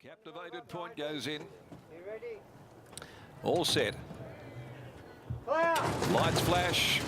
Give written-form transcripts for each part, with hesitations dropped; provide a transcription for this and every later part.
Captivated point goes in. All set. Lights flash.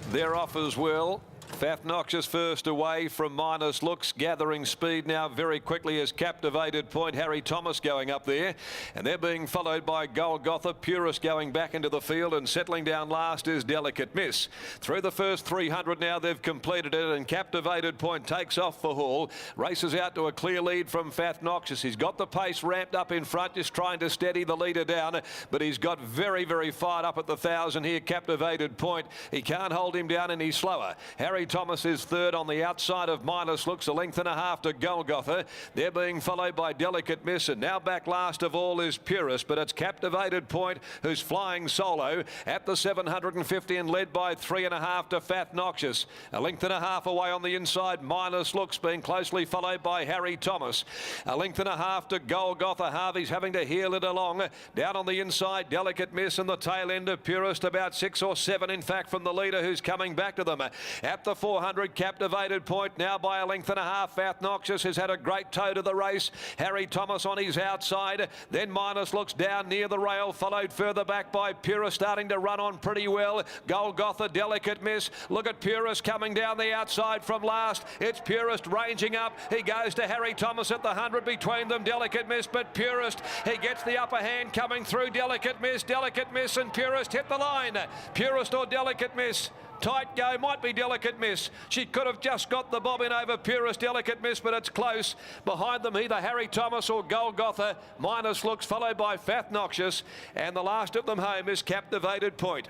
They're off as well. Fat Noxious first away from Minus Looks, gathering speed now very quickly as Captivated Point. Harry Thomas going up there, and they're being followed by Golgotha. Purist going back into the field, and settling down last is Delicate Miss. Through the first 300 now, they've completed it, and Captivated Point takes off for Hall. Races out to a clear lead from Fat Noxious. He's got the pace ramped up in front, just trying to steady the leader down, but he's got very, very fired up at the 1,000 here, Captivated Point. He can't hold him down, and he's slower. Harry Thomas is third on the outside of Minus Looks, a length and a half to Golgotha. They're being followed by Delicate Miss, and now back last of all is Purist, but it's Captivated Point who's flying solo at the 750 and led by 3.5 to Fat Noxious. A length and a half away on the inside, Minus Looks being closely followed by Harry Thomas. A length and a half to Golgotha. Harvey's having to heel it along. Down on the inside, Delicate Miss, and the tail end of Purist, about 6 or 7 in fact from the leader who's coming back to them. At the 400, Captivated Point now by a length and a half. Fat Noxious has had a great toe to the race. Harry Thomas on his outside. Then Minus Looks down near the rail, followed further back by Purist, starting to run on pretty well. Golgotha, Delicate Miss. Look at Purist coming down the outside from last. It's Purist ranging up. He goes to Harry Thomas at the 100 between them. Delicate Miss, but Purist, he gets the upper hand coming through. Delicate Miss and Purist hit the line. Purist or Delicate Miss? Tight go, might be Delicate Miss. She could have just got the bob in over Purist. Delicate Miss, but it's close. Behind them either Harry Thomas or Golgotha. Minus Looks followed by Fat Noxious, and the last of them home is Captivated Point.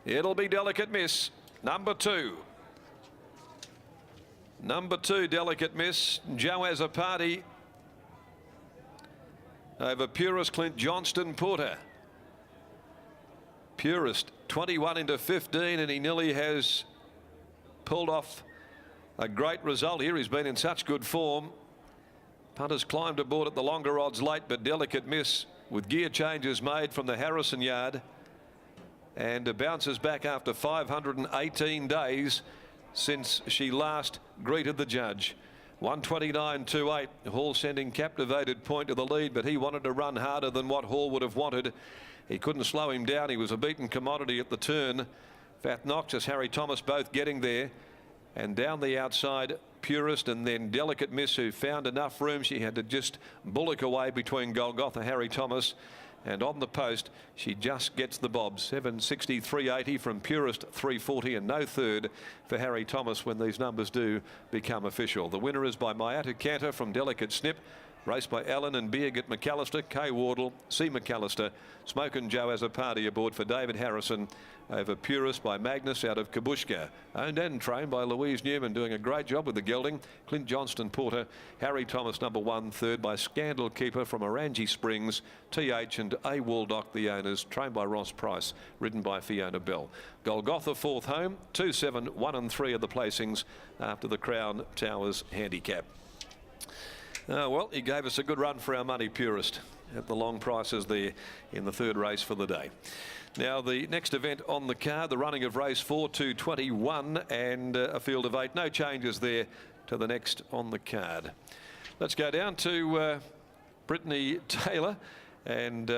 It'll be Delicate Miss, number 2. Number 2, Delicate Miss. Joe has a party over Purist, Clint Johnston Porter. Purist 21 into 15, and he nearly has pulled off a great result here. He's been in such good form. Punters climbed aboard at the longer odds late, but Delicate Miss with gear changes made from the Harrison yard, and bounces back after 518 days since she last greeted the judge. 129.28. Hall sending Captivated Point to the lead, but he wanted to run harder than what Hall would have wanted. He couldn't slow him down. He was a beaten commodity at the turn. Fat Noxious, Harry Thomas both getting there. And down the outside, Purist, and then Delicate Miss, who found enough room. She had to just bullock away between Golgotha, Harry Thomas. And on the post, she just gets the bob. 760, 380 from Purist, 340, and no third for Harry Thomas when these numbers do become official. The winner is by Mayata Cantor from Delicate Snip. Raced by Allen and Beergett McAllister, Kay Wardle, C. McAllister. Smokin' Joe has a party aboard for David Harrison over Purist by Magnus out of Kabushka. Owned and trained by Louise Newman, doing a great job with the gelding. Clint Johnston Porter. Harry Thomas number 1, third by Scandal Keeper from Orangi Springs. TH and A. Waldock, the owners, trained by Ross Price, ridden by Fiona Bell. Golgotha fourth home. 2, 7, 1 and 3 are the placings after the Crown Towers handicap. Well, he gave us a good run for our money, Purist, at the long prices there in the third race for the day. Now, the next event on the card, the running of race 4 to 21, and a field of 8. No changes there to the next on the card. Let's go down to Brittany Taylor, and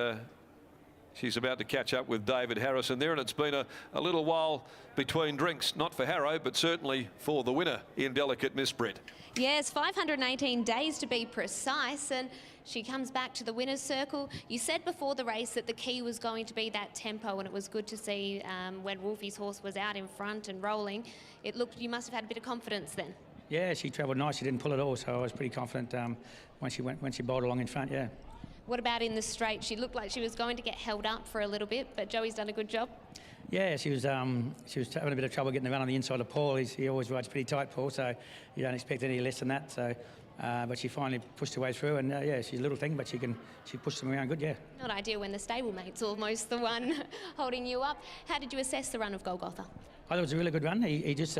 she's about to catch up with David Harrison there, and it's been a little while between drinks, not for Harrow, but certainly for the winner in Delicate Miss, Brett. Yes, 518 days to be precise, and she comes back to the winner's circle. You said before the race that the key was going to be that tempo, and it was good to see when Wolfie's horse was out in front and rolling. It looked, you must have had a bit of confidence then. Yeah, she travelled nice. She didn't pull at all, so I was pretty confident when she bowled along in front. Yeah. What about in the straight? She looked like she was going to get held up for a little bit, but Joey's done a good job. Yeah, she was having a bit of trouble getting the run on the inside of Paul. He always rides pretty tight, Paul, so you don't expect any less than that. So, but she finally pushed her way through, and yeah, she's a little thing, but she pushed them around good, yeah. Not ideal when the stablemate's almost the one holding you up. How did you assess the run of Golgotha? I thought it was a really good run. He just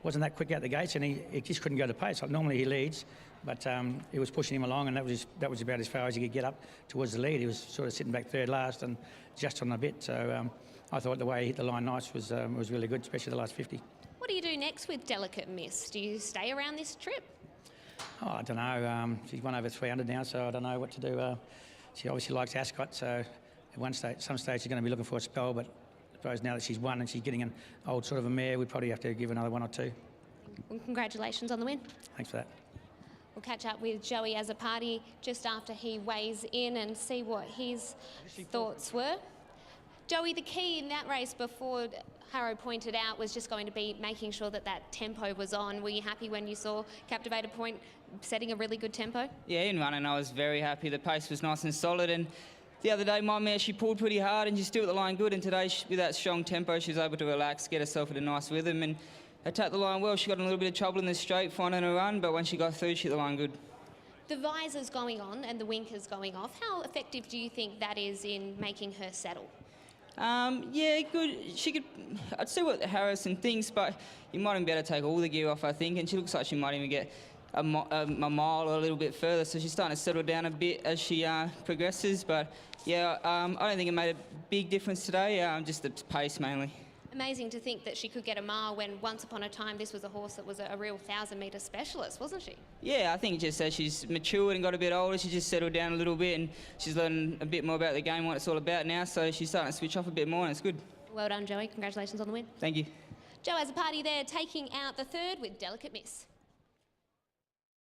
wasn't that quick out the gates, and he just couldn't go to pace. Like normally he leads, but he was pushing him along, and that was about as far as he could get up towards the lead. He was sort of sitting back third last and just on a bit. So I thought the way he hit the line nice was really good, especially the last 50. What do you do next with Delicate Miss? Do you stay around this trip? Oh, I don't know. She's won over 300 now, so I don't know what to do. She obviously likes Ascot, so at some stage she's going to be looking for a spell, but I suppose now that she's won and she's getting an old sort of a mare, we'd probably have to give another 1 or 2. Well, congratulations on the win. Thanks for that. We'll catch up with Joey as a party just after he weighs in and see what his thoughts were. Joey, the key in that race before Harrow pointed out was just going to be making sure that that tempo was on. Were you happy when you saw Captivator Point setting a really good tempo? Yeah, in running I was very happy. The pace was nice and solid, and the other day my mare, she pulled pretty hard and she's still at the line good, and today with that strong tempo she was able to relax, get herself at a nice rhythm and attack the line well. She got in a little bit of trouble in the straight finding her run, but when she got through she hit the line good. The visors going on and the winkers going off, how effective do you think that is in making her settle? Yeah, good. She could. I'd see what Harrison thinks, but you might even be able to take all the gear off, I think. And she looks like she might even get a mile or a little bit further. So she's starting to settle down a bit as she progresses. But yeah, I don't think it made a big difference today. Just the pace mainly. Amazing to think that she could get a mile when once upon a time this was a horse that was a real 1,000-metre specialist, wasn't she? Yeah, I think just as she's matured and got a bit older, she just settled down a little bit and she's learning a bit more about the game, what it's all about now, so she's starting to switch off a bit more and it's good. Well done, Joey. Congratulations on the win. Thank you. Joe has a party there, taking out the third with Delicate Miss.